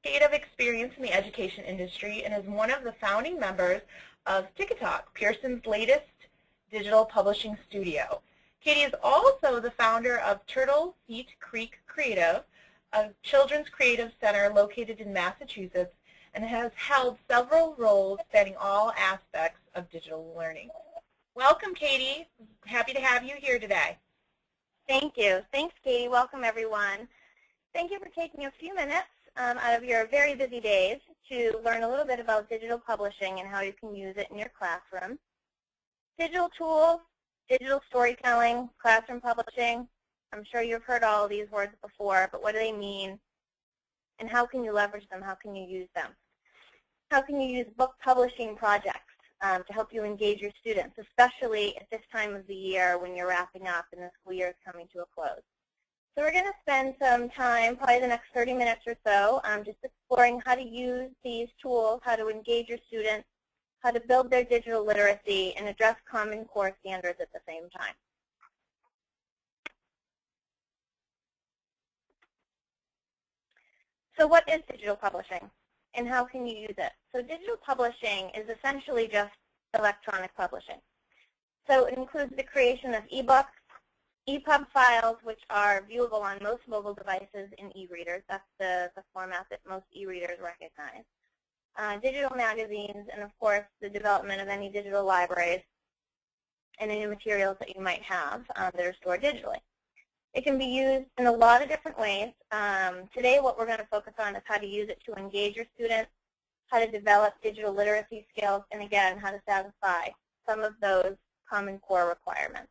decade of experience in the education industry and is one of the founding members of TikaTok, Pearson's latest digital publishing studio. Katie is also the founder of Turtle Feet Creek Creative, a children's creative center located in Massachusetts, and has held several roles spanning all aspects of digital learning. Welcome, Katie. Happy to have you here today. Thank you. Thanks, Katie. Welcome, everyone. Thank you for taking a few minutes out of your very busy days to learn a little bit about digital publishing and how you can use it in your classroom. Digital tools, digital storytelling, classroom publishing. I'm sure you've heard all of these words before, but what do they mean? And how can you leverage them? How can you use them? How can you use book publishing projects to help you engage your students, especially at this time of the year when you're wrapping up and the school year is coming to a close? So we're going to spend some time, probably the next 30 minutes or so, just exploring how to use these tools, how to engage your students, how to build their digital literacy, and address Common Core standards at the same time. So what is digital publishing, and how can you use it? So digital publishing is essentially just electronic publishing. So it includes the creation of ebooks, EPUB files, which are viewable on most mobile devices in e-readers. That's the format that most e-readers recognize. Digital magazines, and of course the development of any digital libraries and any materials that you might have that are stored digitally. It can be used in a lot of different ways. Today what we're going to focus on is how to use it to engage your students, how to develop digital literacy skills, and again, how to satisfy some of those Common Core requirements.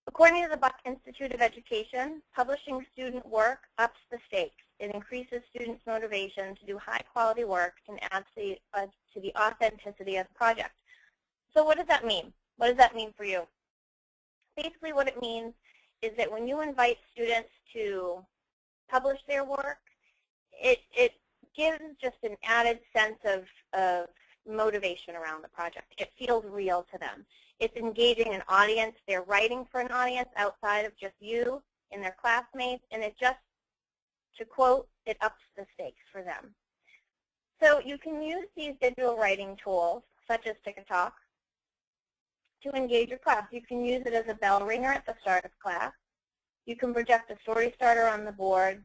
According to the Buck Institute of Education, publishing student work ups the stakes. It increases students' motivation to do high-quality work and adds to the authenticity of the project. So what does that mean? What does that mean for you? Basically what it means is that when you invite students to publish their work, it gives just an added sense of motivation around the project. It feels real to them. It's engaging an audience. They're writing for an audience outside of just you and their classmates, and it just, to quote, it ups the stakes for them. So you can use these digital writing tools, such as TikaTok, to engage your class. You can use it as a bell ringer at the start of class. You can project a story starter on the board,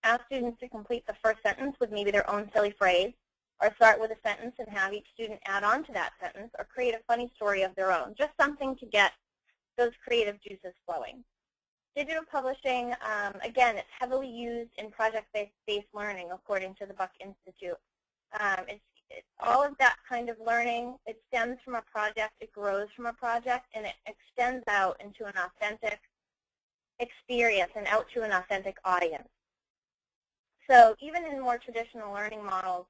ask students to complete the first sentence with maybe their own silly phrase, or start with a sentence and have each student add on to that sentence, or create a funny story of their own, just something to get those creative juices flowing. Digital publishing, again, it's heavily used in project-based learning, according to the Buck Institute. It's all of that kind of learning. It stems from a project, it grows from a project, and it extends out into an authentic experience and out to an authentic audience. So even in more traditional learning models,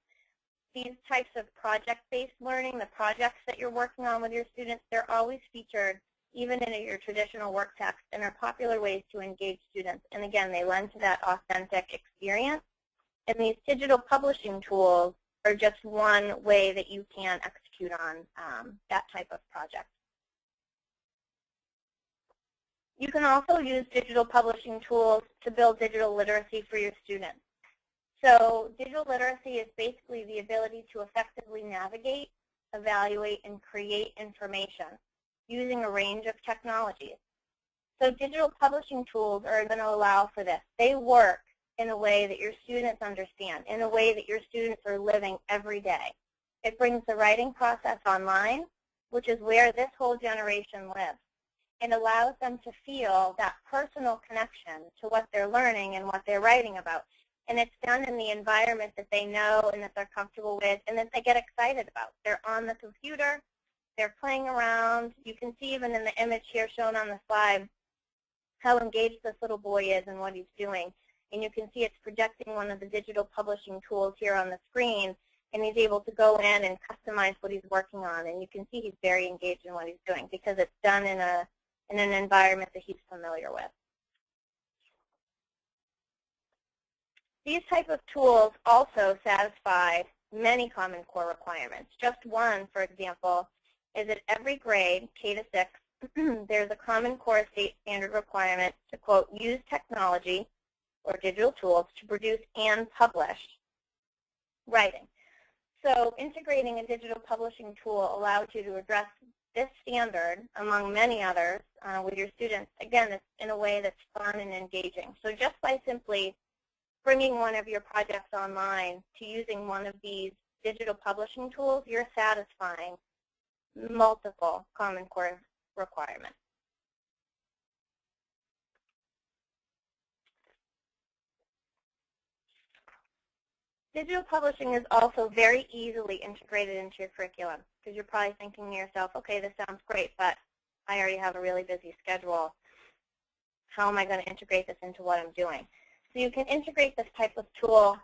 these types of project-based learning, the projects that you're working on with your students, they're always featured even in your traditional work text and are popular ways to engage students. And again, they lend to that authentic experience. And these digital publishing tools are just one way that you can execute on that type of project. You can also use digital publishing tools to build digital literacy for your students. So digital literacy is basically the ability to effectively navigate, evaluate, and create information using a range of technologies. So digital publishing tools are going to allow for this. They work in a way that your students understand, in a way that your students are living every day. It brings the writing process online, which is where this whole generation lives, and allows them to feel that personal connection to what they're learning and what they're writing about. And it's done in the environment that they know and that they're comfortable with and that they get excited about. They're on the computer, they're playing around. You can see even in the image here shown on the slide how engaged this little boy is and what he's doing. And you can see it's projecting one of the digital publishing tools here on the screen, and he's able to go in and customize what he's working on. And you can see he's very engaged in what he's doing because it's done in an environment that he's familiar with. These type of tools also satisfy many Common Core requirements. Just one, for example, is that every grade, K to 6, there's a Common Core state standard requirement to, quote, use technology or digital tools to produce and publish writing. So integrating a digital publishing tool allows you to address this standard, among many others, with your students, again, it's in a way that's fun and engaging. So just by simply bringing one of your projects online to using one of these digital publishing tools, you're satisfying multiple Common Core requirements. Digital publishing is also very easily integrated into your curriculum, because you're probably thinking to yourself, okay, this sounds great, but I already have a really busy schedule. How am I going to integrate this into what I'm doing? So you can integrate this type of tool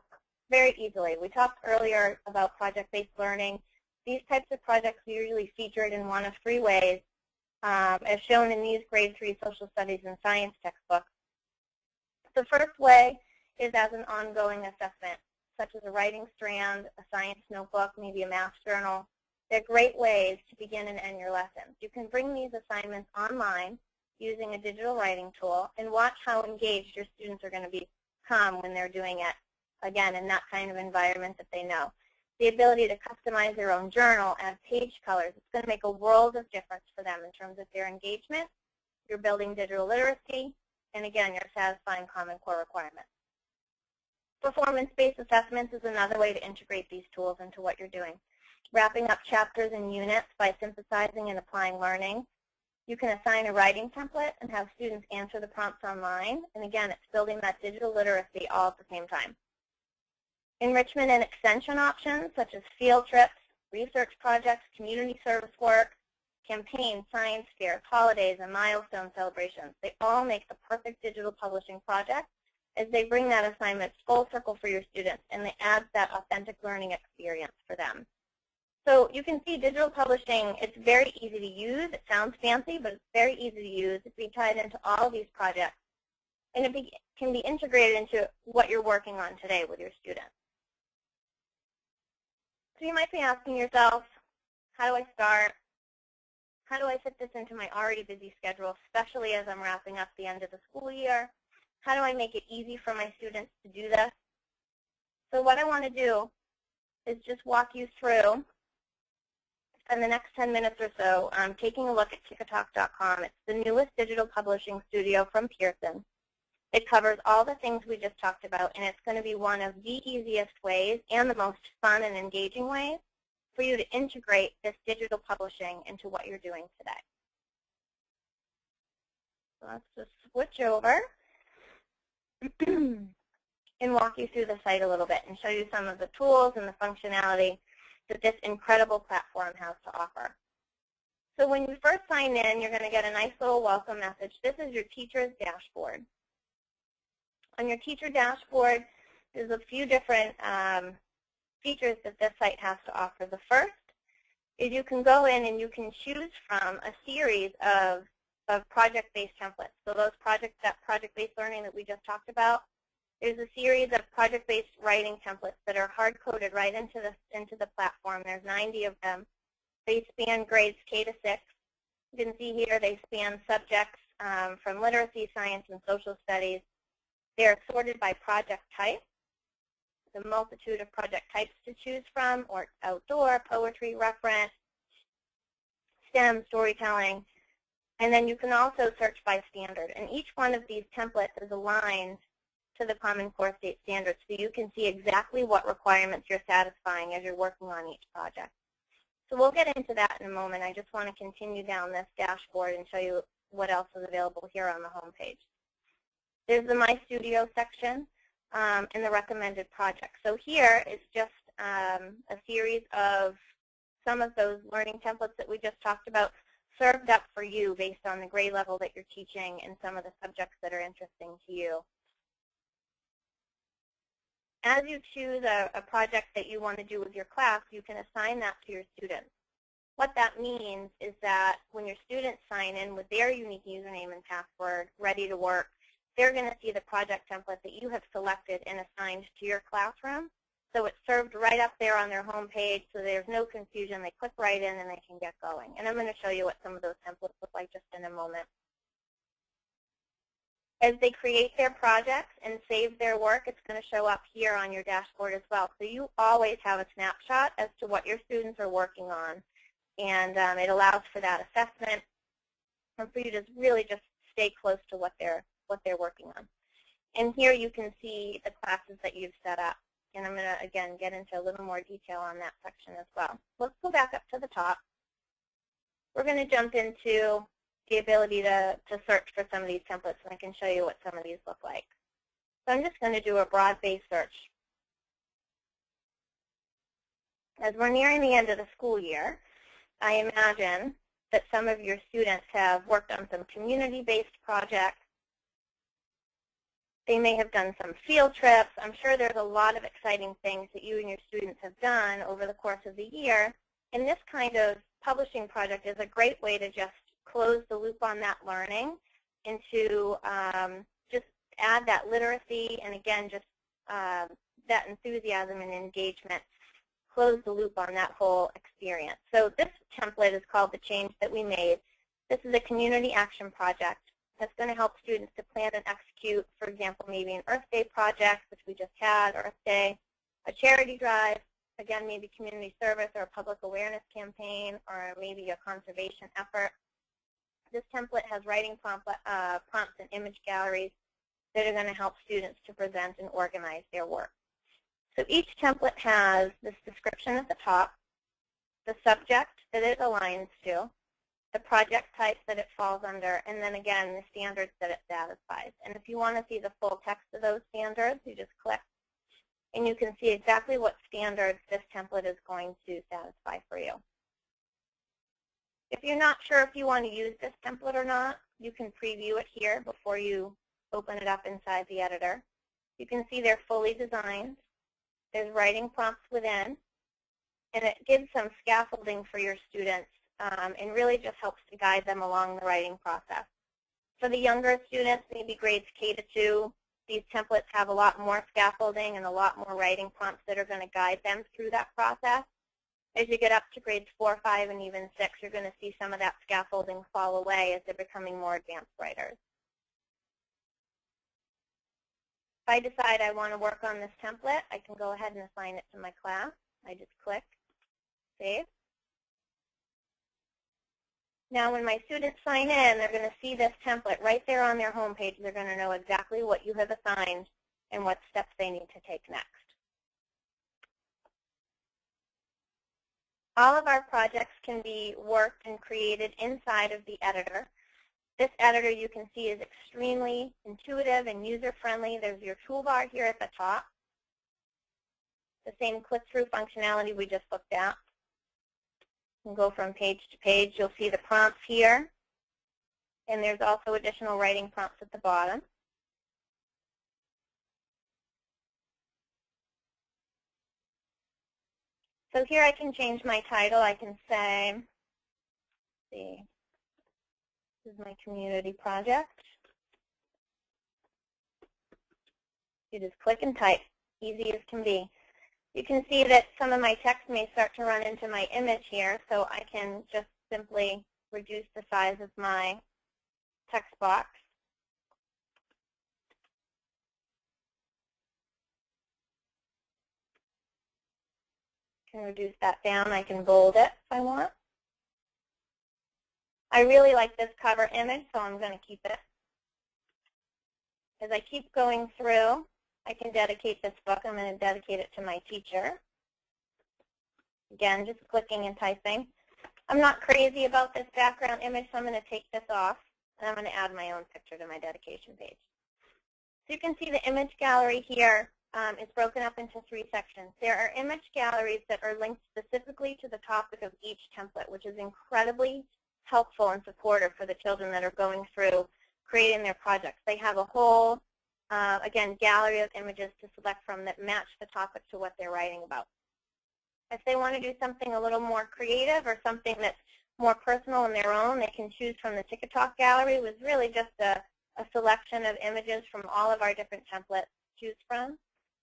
very easily. We talked earlier about project-based learning. These types of projects are usually featured in one of three ways, as shown in these grade 3 social studies and science textbooks. The first way is as an ongoing assessment, such as a writing strand, a science notebook, maybe a math journal. They're great ways to begin and end your lessons. You can bring these assignments online using a digital writing tool and watch how engaged your students are going to become when they're doing it, again, in that kind of environment that they know. The ability to customize their own journal, add page colors, it's going to make a world of difference for them in terms of their engagement. You're building digital literacy, and again, you're satisfying Common Core requirements. Performance-based assessments is another way to integrate these tools into what you're doing. Wrapping up chapters and units by synthesizing and applying learning. You can assign a writing template and have students answer the prompts online. And again, it's building that digital literacy all at the same time. Enrichment and extension options such as field trips, research projects, community service work, campaigns, science fairs, holidays, and milestone celebrations. They all make the perfect digital publishing project as they bring that assignment full circle for your students, and they add that authentic learning experience for them. So you can see digital publishing, it's very easy to use. It sounds fancy, but it's very easy to use. It can be tied into all of these projects, and it can be integrated into what you're working on today with your students. So you might be asking yourself, how do I start? How do I fit this into my already busy schedule, especially as I'm wrapping up the end of the school year? How do I make it easy for my students to do this? So what I want to do is just walk you through, in the next 10 minutes or so, taking a look at TikaTok.com. It's the newest digital publishing studio from Pearson. It covers all the things we just talked about, and it's going to be one of the easiest ways and the most fun and engaging ways for you to integrate this digital publishing into what you're doing today. So let's just switch over and walk you through the site a little bit and show you some of the tools and the functionality that this incredible platform has to offer. So when you first sign in, you're going to get a nice little welcome message. This is your teacher's dashboard. On your teacher dashboard, there's a few different features that this site has to offer. The first is you can go in and you can choose from a series of project-based templates. So those project-based learning that we just talked about, there's a series of project-based writing templates that are hard-coded right into the platform. There's 90 of them. They span grades K to 6. You can see here they span subjects from literacy, science, and social studies. They're sorted by project type. There's a multitude of project types to choose from, or outdoor, poetry, reference, STEM, storytelling. And then you can also search by standard. And each one of these templates is aligned to the Common Core State Standards, so you can see exactly what requirements you're satisfying as you're working on each project. So we'll get into that in a moment. I just want to continue down this dashboard and show you what else is available here on the home page. There's the My Studio section and the recommended projects. So here it's just a series of some of those learning templates that we just talked about, served up for you based on the grade level that you're teaching and some of the subjects that are interesting to you. As you choose a project that you want to do with your class, you can assign that to your students. What that means is that when your students sign in with their unique username and password ready to work, they're going to see the project template that you have selected and assigned to your classroom. So it's served right up there on their home page, so there's no confusion. They click right in and they can get going. And I'm going to show you what some of those templates look like just in a moment. As they create their projects and save their work, it's going to show up here on your dashboard as well. So you always have a snapshot as to what your students are working on. And it allows for that assessment and for you to really just stay close to what they're working on. And here you can see the classes that you've set up. And I'm going to, again, get into a little more detail on that section as well. Let's go back up to the top. We're going to jump into the ability to search for some of these templates, and I can show you what some of these look like. So I'm just going to do a broad-based search. As we're nearing the end of the school year, I imagine that some of your students have worked on some community-based projects. They may have done some field trips. I'm sure there's a lot of exciting things that you and your students have done over the course of the year. And this kind of publishing project is a great way to just close the loop on that learning and to just add that literacy and, again, just that enthusiasm and engagement, close the loop on that whole experience. So this template is called The Change That We Made. This is a community action project that's going to help students to plan and execute, for example, maybe an Earth Day project, which we just had, Earth Day, a charity drive, again, maybe community service or a public awareness campaign, or maybe a conservation effort. This template has writing prompts and image galleries that are going to help students to present and organize their work. So each template has this description at the top, the subject that it aligns to, the project type that it falls under, and then again the standards that it satisfies. And if you want to see the full text of those standards, you just click, and you can see exactly what standards this template is going to satisfy for you. If you're not sure if you want to use this template or not, you can preview it here before you open it up inside the editor. You can see they're fully designed. There's writing prompts within, and it gives some scaffolding for your students and really just helps to guide them along the writing process. For the younger students, maybe grades K to 2, these templates have a lot more scaffolding and a lot more writing prompts that are going to guide them through that process. As you get up to grades 4, 5, and even 6, you're going to see some of that scaffolding fall away as they're becoming more advanced writers. If I decide I want to work on this template, I can go ahead and assign it to my class. I just click Save. Now when my students sign in, they're going to see this template right there on their home page. They're going to know exactly what you have assigned and what steps they need to take next. All of our projects can be worked and created inside of the editor. This editor, you can see, is extremely intuitive and user-friendly. There's your toolbar here at the top. The same click-through functionality we just looked at. You can go from page to page. You'll see the prompts here. And there's also additional writing prompts at the bottom. So here I can change my title. I can say, let's see, this is my community project. You just click and type, easy as can be. You can see that some of my text may start to run into my image here, so I can just simply reduce the size of my text box. I can reduce that down. I can bold it if I want. I really like this cover image, so I'm going to keep it. As I keep going through, I can dedicate this book. I'm going to dedicate it to my teacher. Again, just clicking and typing. I'm not crazy about this background image, so I'm going to take this off, and I'm going to add my own picture to my dedication page. So you can see the image gallery here. It's broken up into 3 sections. There are image galleries that are linked specifically to the topic of each template, which is incredibly helpful and supportive for the children that are going through creating their projects. They have a whole, again, gallery of images to select from that match the topic to what they're writing about. If they want to do something a little more creative or something that's more personal in their own, they can choose from the TikaTok gallery. It was really just a selection of images from all of our different templates to choose from.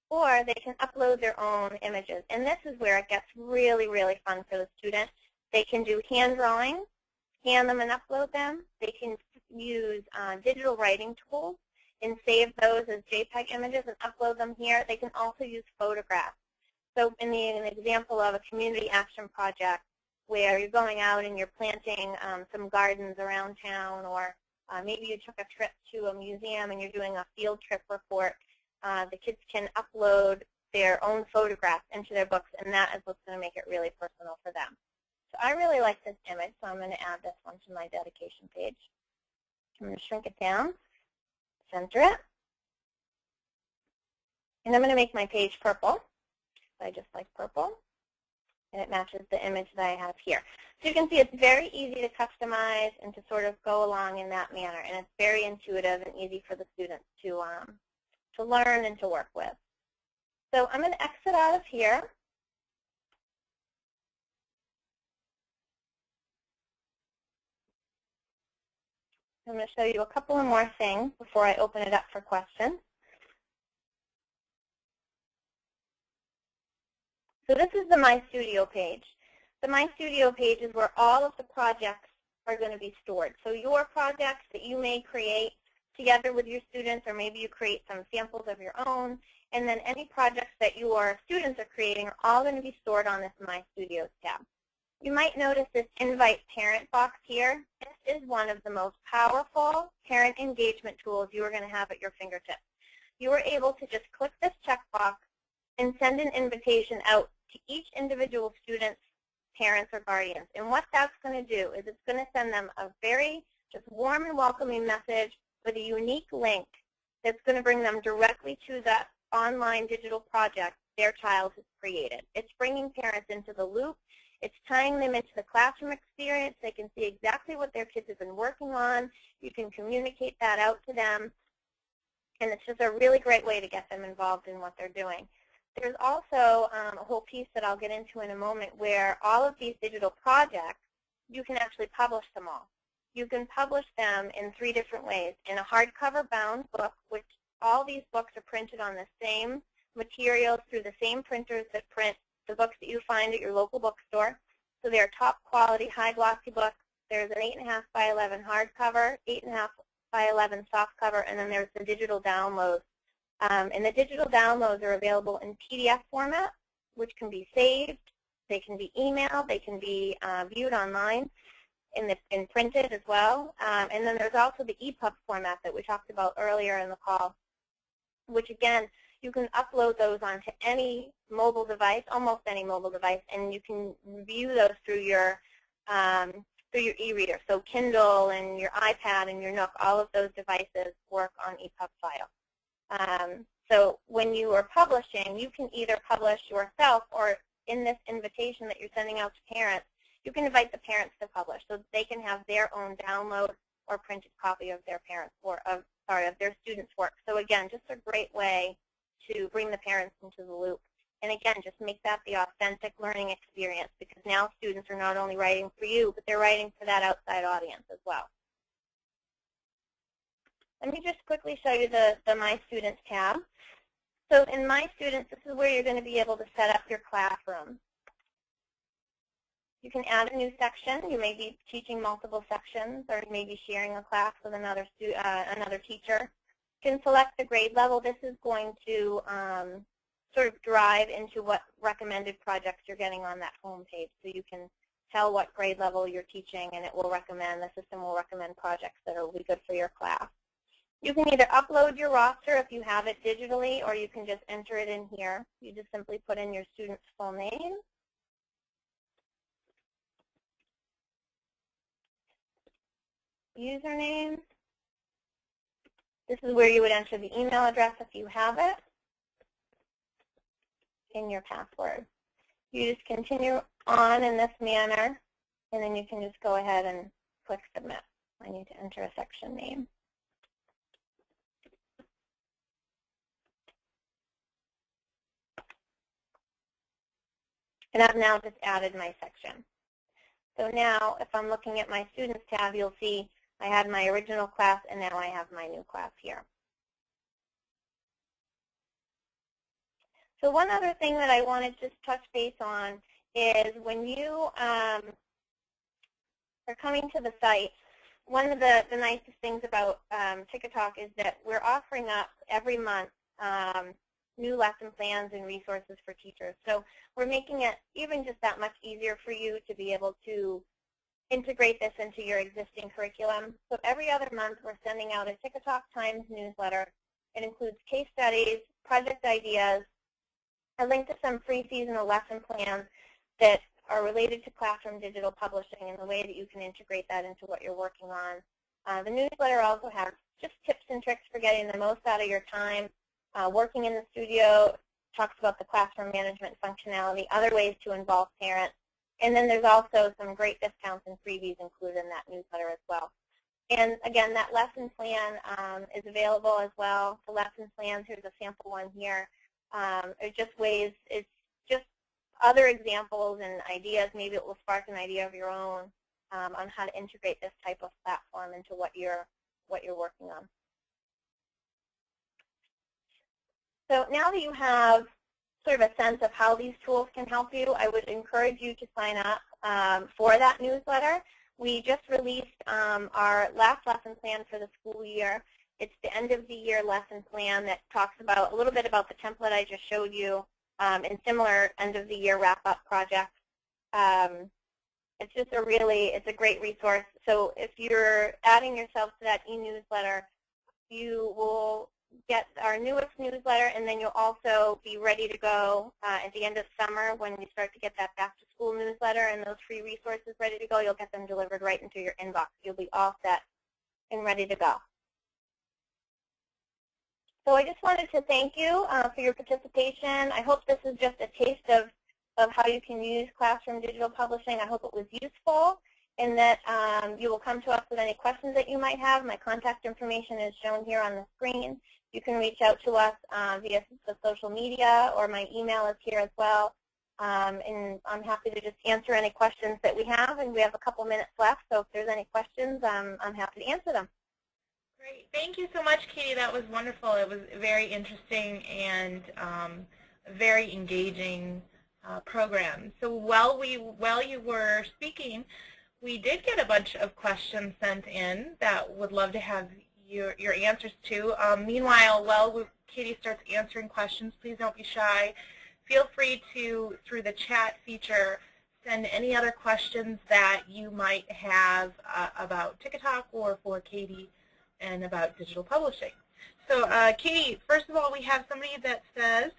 Or they can upload their own images. And this is where it gets really, really fun for the student. They can do hand drawings, scan them and upload them. They can use digital writing tools and save those as JPEG images and upload them here. They can also use photographs. So in an example of a community action project where you're going out and you're planting some gardens around town, or maybe you took a trip to a museum and you're doing a field trip report, the kids can upload their own photographs into their books, and that is what's going to make it really personal for them. So I really like this image, so I'm going to add this one to my dedication page. I'm going to shrink it down, center it, and I'm going to make my page purple. I just like purple, and it matches the image that I have here. So you can see it's very easy to customize and to sort of go along in that manner, and it's very intuitive and easy for the students to learn and to work with. So I'm going to exit out of here. I'm going to show you a couple of more things before I open it up for questions. So this is the My Studio page. The My Studio page is where all of the projects are going to be stored. So your projects that you may create together with your students, or maybe you create some samples of your own, and then any projects that your students are creating are all going to be stored on this My Studios tab. You might notice this Invite Parent box here. This is one of the most powerful parent engagement tools you are going to have at your fingertips. You are able to just click this checkbox and send an invitation out to each individual student's parents or guardians. And what that's going to do is it's going to send them a very just warm and welcoming message with a unique link that's going to bring them directly to that online digital project their child has created. It's bringing parents into the loop. It's tying them into the classroom experience. They can see exactly what their kids have been working on. You can communicate that out to them. And it's just a really great way to get them involved in what they're doing. There's also a whole piece that I'll get into in a moment where all of these digital projects, you can actually publish them all. You can publish them in 3 different ways. In a hardcover bound book, which all these books are printed on the same materials through the same printers that print the books that you find at your local bookstore. So they're top quality, high glossy books. There's an 8.5 by 11 hardcover, 8.5 by 11 soft cover, and then there's the digital downloads. And the digital downloads are available in PDF format, which can be saved. They can be emailed. They can be viewed online and printed as well. And then there's also the EPUB format that we talked about earlier in the call, which again, you can upload those onto any mobile device, almost any mobile device, and you can view those through your e-reader. So Kindle and your iPad and your Nook, all of those devices work on EPUB file. So when you are publishing, you can either publish yourself, or in this invitation that you're sending out to parents, you can invite the parents to publish so that they can have their own download or printed copy of their parents or of their students' work. So again, just a great way to bring the parents into the loop. And again, just make that the authentic learning experience, because now students are not only writing for you, but they're writing for that outside audience as well. Let me just quickly show you the My Students tab. So in My Students, this is where you're going to be able to set up your classroom. You can add a new section. You may be teaching multiple sections, or you may be sharing a class with another teacher. You can select the grade level. This is going to sort of drive into what recommended projects you're getting on that home page. So you can tell what grade level you're teaching, and the system will recommend projects that will be good for your class. You can either upload your roster if you have it digitally, or you can just enter it in here. You just simply put in your student's full name, username. This is where you would enter the email address if you have it, in your password. You just continue on in this manner, and then you can just go ahead and click Submit. I need to enter a section name. And I've now just added my section. So now, if I'm looking at my Students tab, you'll see I had my original class, and now I have my new class here. So one other thing that I wanted to just touch base on is when you are coming to the site, one of the nicest things about TikaTok is that we're offering up every month new lesson plans and resources for teachers. So we're making it even just that much easier for you to be able to integrate this into your existing curriculum. So every other month we're sending out a TikaTok Times newsletter. It includes case studies, project ideas, a link to some free seasonal lesson plans that are related to classroom digital publishing and the way that you can integrate that into what you're working on. The newsletter also has just tips and tricks for getting the most out of your time. Working in the studio, talks about the classroom management functionality, other ways to involve parents, and then there's also some great discounts and freebies included in that newsletter as well. And again, that lesson plan is available as well. The lesson plans, here's a sample one here. It's just other examples and ideas. Maybe it will spark an idea of your own on how to integrate this type of platform into what you're working on. So now that you have sort of a sense of how these tools can help you, I would encourage you to sign up for that newsletter. We just released our last lesson plan for the school year. It's the end of the year lesson plan that talks about a little bit about the template I just showed you and similar end of the year wrap-up projects. It's just it's a great resource. So if you're adding yourself to that e-newsletter, you will get our newest newsletter, and then you'll also be ready to go at the end of summer when we start to get that back-to-school newsletter and those free resources ready to go. You'll get them delivered right into your inbox. You'll be all set and ready to go. So I just wanted to thank you for your participation. I hope this is just a taste of how you can use classroom digital publishing. I hope it was useful, and that you will come to us with any questions that you might have. My contact information is shown here on the screen. You can reach out to us via the social media, or my email is here as well. And I'm happy to just answer any questions that we have, and we have a couple minutes left, so if there's any questions, I'm happy to answer them. Great. Thank you so much, Katie. That was wonderful. It was very interesting and a very engaging program. So while you were speaking, we did get a bunch of questions sent in that would love to have your answers to. Meanwhile, while Katie starts answering questions, please don't be shy. Feel free to, through the chat feature, send any other questions that you might have about TikaTok or for Katie and about digital publishing. So Katie, first of all, we have somebody that says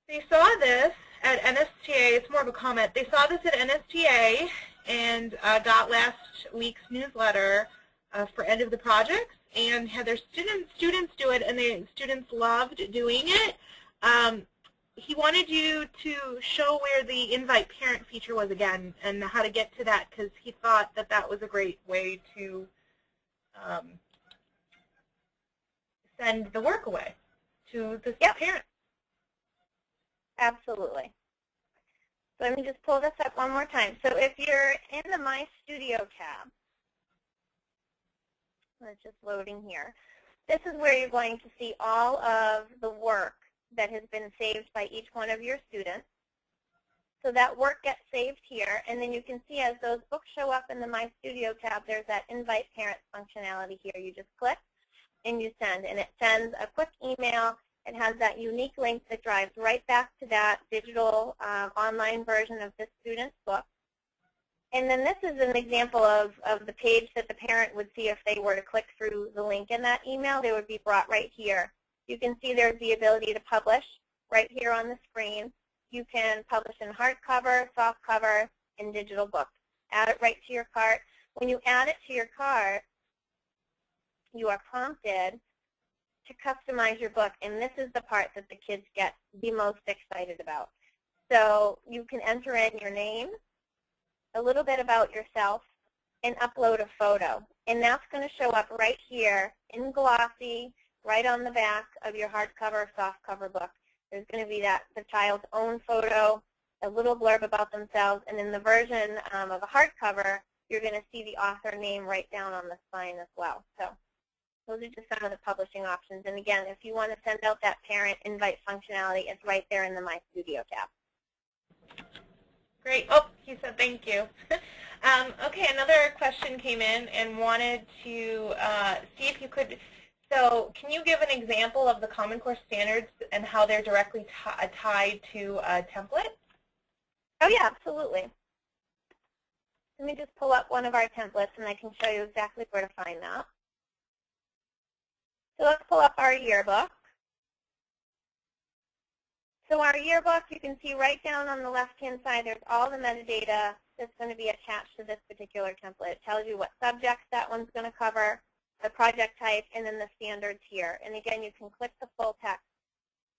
they saw this at NSTA. It's more of a comment. They saw this at NSTA and got last week's newsletter for end of the projects, and had their students do it, and the students loved doing it. He wanted you to show where the invite parent feature was again and how to get to that, because he thought that that was a great way to send the work away to the parent. Absolutely. So let me just pull this up one more time. So if you're in the My Studio tab, it's just loading here. This is where you're going to see all of the work that has been saved by each one of your students. So that work gets saved here, and then you can see as those books show up in the My Studio tab, there's that invite parents functionality here. You just click and you send, and it sends a quick email. It has that unique link that drives right back to that digital online version of the student's book. And then this is an example of the page that the parent would see if they were to click through the link in that email. They would be brought right here. You can see there's the ability to publish right here on the screen. You can publish in hardcover, softcover, and digital books. Add it right to your cart. When you add it to your cart, you are prompted to customize your book, and this is the part that the kids get the most excited about. So you can enter in your name, a little bit about yourself, and upload a photo. And that's going to show up right here in glossy, right on the back of your hardcover, softcover book. There's going to be the child's own photo, a little blurb about themselves, and in the version of a hardcover, you're going to see the author name right down on the spine as well. So those are just some of the publishing options. And again, if you want to send out that parent invite functionality, it's right there in the My Studio tab. Great. Oh, he said thank you. Okay, another question came in and wanted to see if you could, so can you give an example of the Common Core standards and how they're directly tied to a template? Oh yeah, absolutely. Let me just pull up one of our templates and I can show you exactly where to find that. So let's pull up our yearbook. So our yearbook, you can see right down on the left-hand side, there's all the metadata that's going to be attached to this particular template. It tells you what subjects that one's going to cover, the project type, and then the standards here. And again, you can click the full text,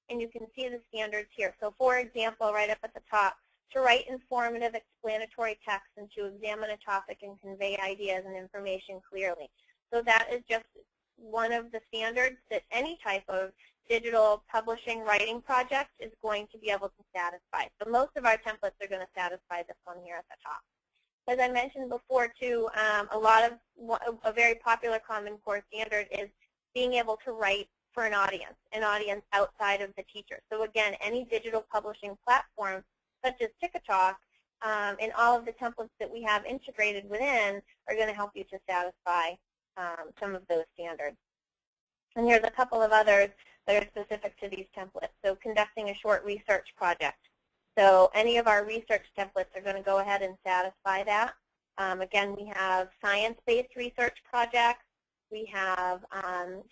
and you can see the standards here. So for example, right up at the top, to write informative explanatory text and to examine a topic and convey ideas and information clearly. So that is just one of the standards that any type of digital publishing writing project is going to be able to satisfy. So most of our templates are going to satisfy this one here at the top. As I mentioned before too, a very popular Common Core standard is being able to write for an audience outside of the teacher. So again, any digital publishing platform such as TikaTok and all of the templates that we have integrated within are going to help you to satisfy some of those standards. And here's a couple of others that are specific to these templates. So conducting a short research project. So any of our research templates are going to go ahead and satisfy that. Again, we have science-based research projects. We have,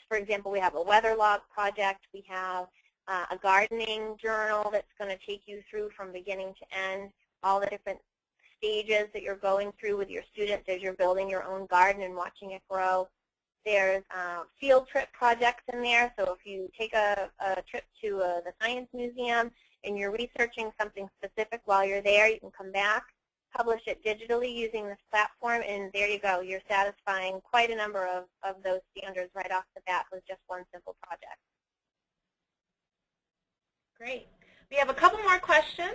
for example, we have a weather log project. We have a gardening journal that's going to take you through from beginning to end, all the different stages that you're going through with your students as you're building your own garden and watching it grow. There's field trip projects in there, so if you take a trip to the Science Museum and you're researching something specific while you're there, you can come back, publish it digitally using this platform, and there you go. You're satisfying quite a number of those standards right off the bat with just one simple project. Great. We have a couple more questions.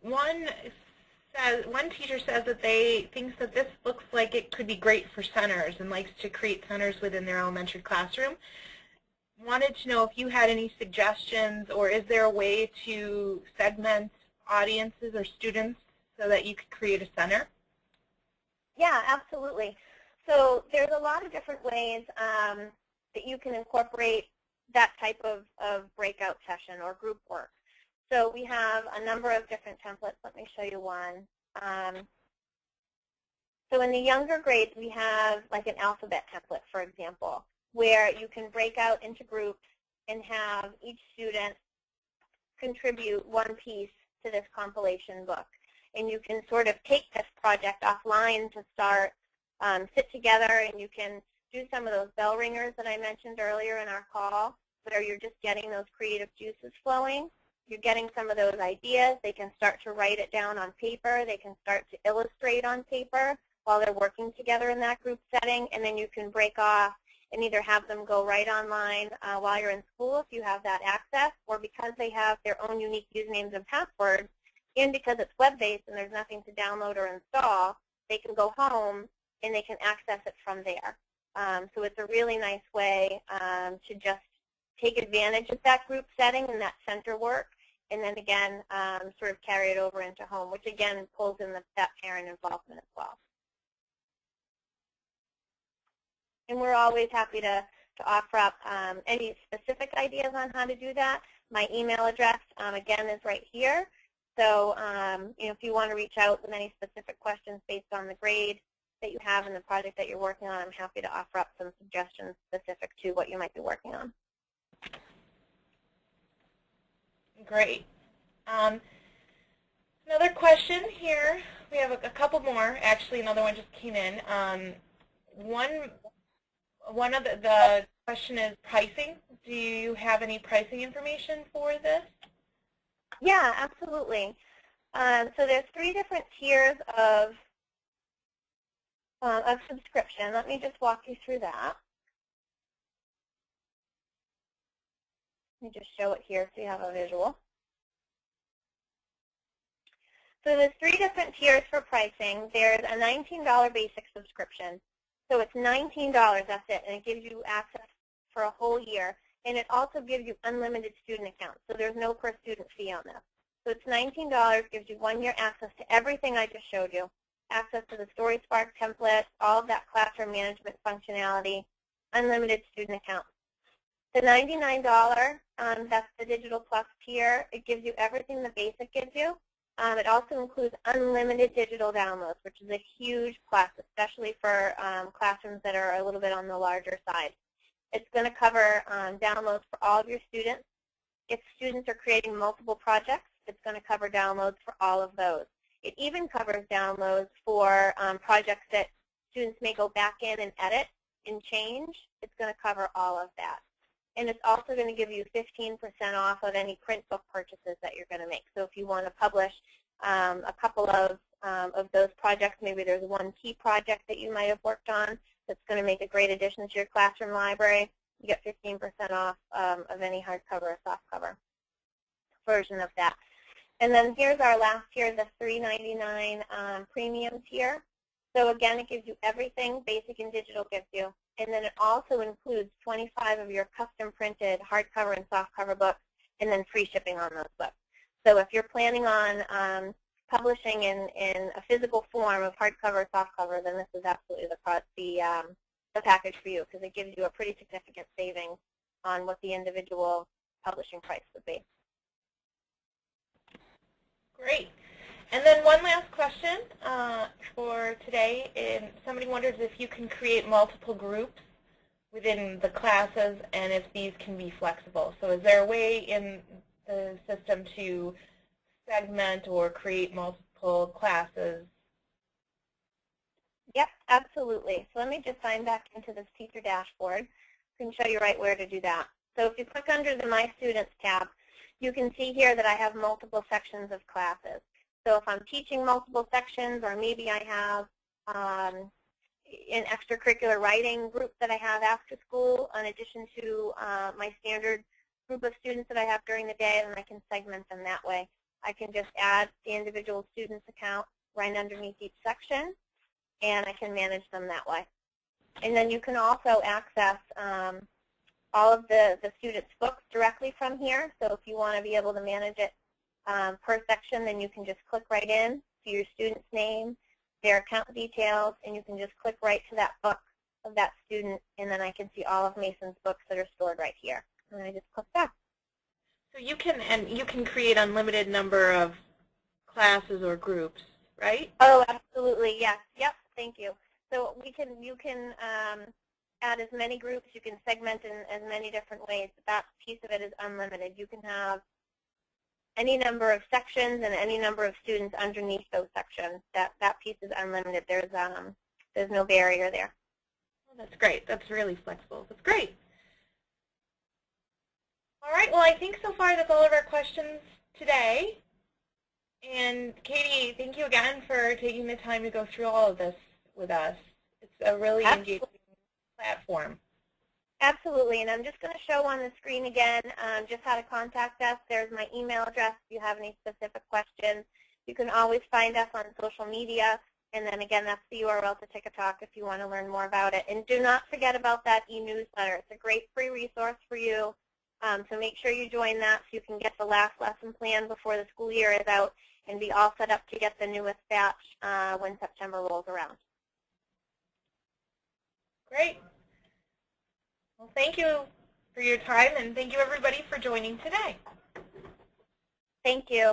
One teacher says that they thinks that this looks like it could be great for centers and likes to create centers within their elementary classroom. Wanted to know if you had any suggestions, or is there a way to segment audiences or students so that you could create a center? Yeah, absolutely. So there's a lot of different ways that you can incorporate that type of breakout session or group work. So we have a number of different templates. Let me show you one. So in the younger grades, we have like an alphabet template, for example, where you can break out into groups and have each student contribute one piece to this compilation book. And you can sort of take this project offline to start, sit together, and you can do some of those bell ringers that I mentioned earlier in our call, where you're just getting those creative juices flowing. You're getting some of those ideas. They can start to write it down on paper. They can start to illustrate on paper while they're working together in that group setting, and then you can break off and either have them go right online while you're in school if you have that access, or because they have their own unique usernames and passwords, and because it's web-based and there's nothing to download or install, they can go home and they can access it from there. So it's a really nice way to just take advantage of that group setting and that center work, and then again sort of carry it over into home, which again pulls in that parent involvement as well. And we're always happy to offer up any specific ideas on how to do that. My email address, again, is right here. So if you want to reach out with any specific questions based on the grade that you have and the project that you're working on, I'm happy to offer up some suggestions specific to what you might be working on. Great. Another question here. We have a couple more. Actually, another one just came in. One of the question is pricing. Do you have any pricing information for this? Yeah, absolutely. So there's 3 different tiers of subscription. Let me just walk you through that. Let me just show it here so you have a visual. So there's 3 different tiers for pricing. There's a $19 basic subscription. So it's $19, that's it, and it gives you access for a whole year. And it also gives you unlimited student accounts, so there's no per student fee on this. So it's $19, gives you 1 year access to everything I just showed you. access to the StorySpark template, all of that classroom management functionality, unlimited student accounts. The $99, that's the Digital Plus tier. It gives you everything the Basic gives you. It also includes unlimited digital downloads, which is a huge plus, especially for classrooms that are a little bit on the larger side. It's going to cover downloads for all of your students. If students are creating multiple projects, it's going to cover downloads for all of those. It even covers downloads for projects that students may go back in and edit and change. It's going to cover all of that. And it's also going to give you 15% off of any print book purchases that you're going to make. So if you want to publish a couple of those projects, maybe there's one key project that you might have worked on that's going to make a great addition to your classroom library, you get 15% off of any hardcover or softcover version of that. And then here's our last tier, the $3.99 premium tier. So again, it gives you everything Basic and Digital gives you. And then it also includes 25 of your custom printed hardcover and softcover books, and then free shipping on those books. So if you're planning on publishing in a physical form of hardcover or softcover, then this is absolutely the package for you, because it gives you a pretty significant savings on what the individual publishing price would be. Great. And then one last question for today. Somebody wonders if you can create multiple groups within the classes and if these can be flexible. So is there a way in the system to segment or create multiple classes? Yep, absolutely. So let me just sign back into this teacher dashboard. I can show you right where to do that. So if you click under the My Students tab, you can see here that I have multiple sections of classes. So if I'm teaching multiple sections, or maybe I have an extracurricular writing group that I have after school, in addition to my standard group of students that I have during the day, then I can segment them that way. I can just add the individual student's account right underneath each section, and I can manage them that way. And then you can also access all of the students' books directly from here. So if you want to be able to manage it per section, then you can just click right in to your student's name, their account details, and you can just click right to that book of that student, and then I can see all of Mason's books that are stored right here. And I just click back. So you can create unlimited number of classes or groups, right? Oh, absolutely, yes. Yep, thank you. So you can add as many groups, you can segment in as many different ways. That piece of it is unlimited. You can have any number of sections and any number of students underneath those sections. That piece is unlimited. There's no barrier there. Oh, that's great. That's really flexible. That's great. All right. Well, I think so far that's all of our questions today. And Katie, thank you again for taking the time to go through all of this with us. It's a really engaging platform. Absolutely, and I'm just going to show on the screen again just how to contact us. There's my email address if you have any specific questions. You can always find us on social media, and then again, that's the URL to TikaTok if you want to learn more about it. And do not forget about that e-newsletter. It's a great free resource for you, so make sure you join that so you can get the last lesson plan before the school year is out and be all set up to get the newest batch when September rolls around. Great. Well, thank you for your time, and thank you, everybody, for joining today. Thank you.